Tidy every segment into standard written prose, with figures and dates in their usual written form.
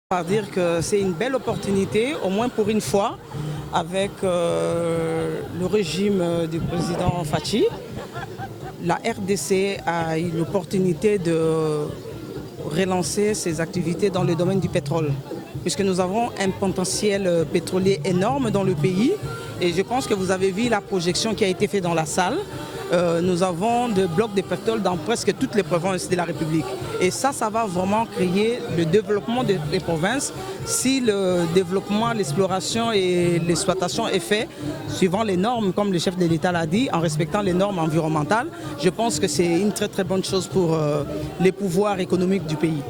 Par dire que c'est une belle opportunité, au moins pour une fois, avec le régime du président Fachi. La RDC a eu l'opportunité de relancer ses activités dans le domaine du pétrole, puisque nous avons un potentiel pétrolier énorme dans le pays. Et je pense que vous avez vu la projection qui a été faite dans la salle. Nous avons des blocs de pétrole dans presque toutes les provinces de la République. Et ça va vraiment créer le développement des provinces si le développement, l'exploration et l'exploitation est fait suivant les normes, comme le chef de l'État l'a dit, en respectant les normes environnementales. Je pense que c'est une très bonne chose pour les pouvoirs économiques du pays.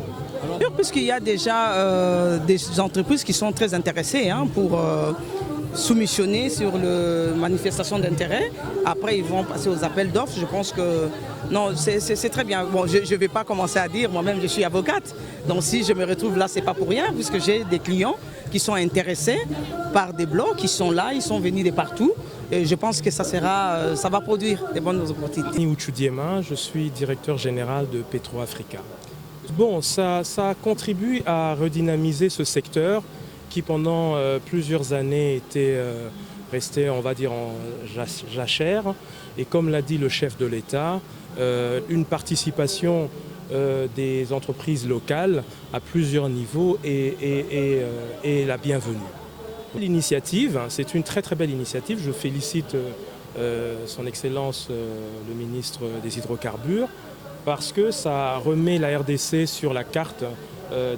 Puisqu'il y a déjà des entreprises qui sont très intéressées pour soumissionner sur la manifestation d'intérêt. Après, ils vont passer aux appels d'offres. Je pense que non, c'est très bien. Bon, je ne vais pas commencer à dire, moi-même je suis avocate. Donc si je me retrouve là, ce n'est pas pour rien, puisque j'ai des clients qui sont intéressés par des blocs, qui sont là, ils sont venus de partout. Et je pense que ça va produire des bonnes opportunités. Je suis directeur général de PetroAfrica. Bon, ça contribue à redynamiser ce secteur qui pendant plusieurs années était resté, on va dire, en jachère. Et comme l'a dit le chef de l'État, une participation des entreprises locales à plusieurs niveaux est la bienvenue. L'initiative, c'est une très belle initiative. Je félicite son Excellence le ministre des Hydrocarbures parce que ça remet la RDC sur la carte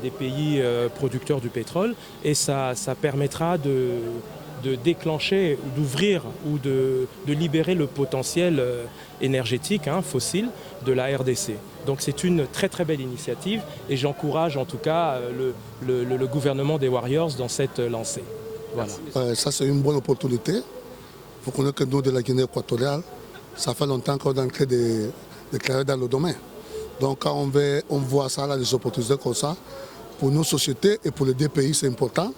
des pays producteurs du pétrole et ça permettra de déclencher, d'ouvrir ou de libérer le potentiel énergétique fossile de la RDC. Donc c'est une très belle initiative et j'encourage en tout cas le gouvernement des Warriors dans cette lancée. Voilà. Ça c'est une bonne opportunité. Il faut connaître que nous de la Guinée équatoriale, ça fait longtemps qu'on a créé des clairs dans le domaine. Donc quand on voit ça, là, des opportunités comme ça, pour nos sociétés et pour les deux pays, c'est important.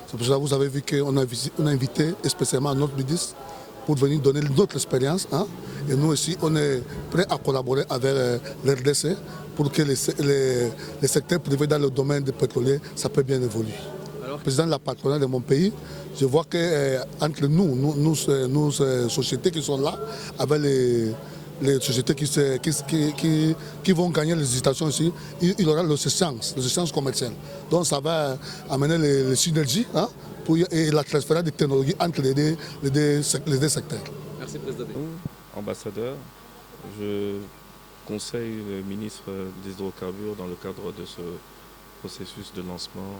C'est pour ça que vous avez vu qu'on a invité spécialement notre ministre pour venir donner notre expérience. Et nous aussi, on est prêts à collaborer avec l'RDC pour que les secteurs privés dans le domaine des pétroliers, ça peut bien évoluer. Le président de la patronale de mon pays, je vois qu'entre nous, sociétés qui sont là, avec les sociétés qui vont gagner les hésitations ici, il y aura les échanges commerciaux. Donc ça va amener les synergies et la transfert de technologies entre les deux secteurs. Merci, Président. Ambassadeur, je conseille le ministre des Hydrocarbures dans le cadre de ce processus de lancement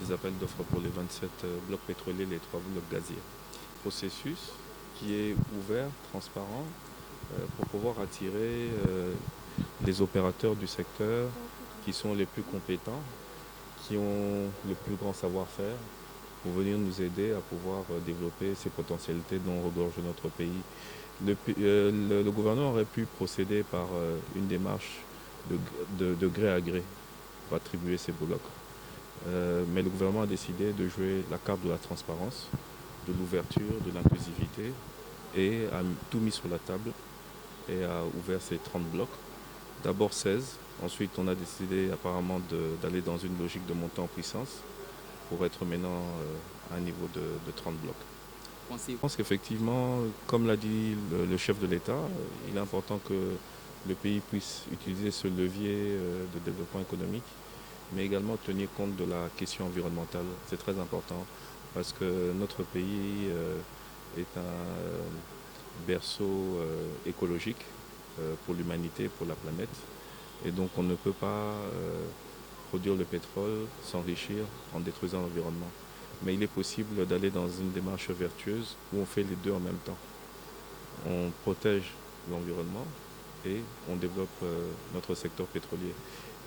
des appels d'offres pour les 27 blocs pétroliers, les 3 blocs gaziers. Processus qui est ouvert, transparent, pour pouvoir attirer les opérateurs du secteur qui sont les plus compétents, qui ont le plus grand savoir-faire pour venir nous aider à pouvoir développer ces potentialités dont regorge notre pays. Le gouvernement aurait pu procéder par une démarche de gré à gré pour attribuer ces blocs. Mais le gouvernement a décidé de jouer la carte de la transparence, de l'ouverture, de l'inclusivité et a tout mis sur la table et a ouvert ces 30 blocs. D'abord 16, ensuite on a décidé apparemment d'aller dans une logique de montée en puissance pour être maintenant à un niveau de 30 blocs. Je pense qu'effectivement, comme l'a dit le chef de l'État, il est important que le pays puisse utiliser ce levier de développement économique, mais également tenir compte de la question environnementale. C'est très important parce que notre pays est un berceau écologique pour l'humanité, pour la planète. Et donc on ne peut pas produire le pétrole, s'enrichir en détruisant l'environnement. Mais il est possible d'aller dans une démarche vertueuse où on fait les deux en même temps. On protège l'environnement et on développe notre secteur pétrolier.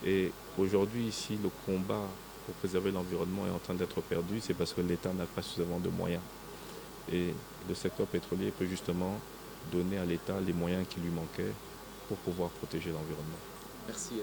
Et aujourd'hui, ici, le combat pour préserver l'environnement est en train d'être perdu, c'est parce que l'État n'a pas suffisamment de moyens. Et le secteur pétrolier peut justement donner à l'État les moyens qui lui manquaient pour pouvoir protéger l'environnement. Merci.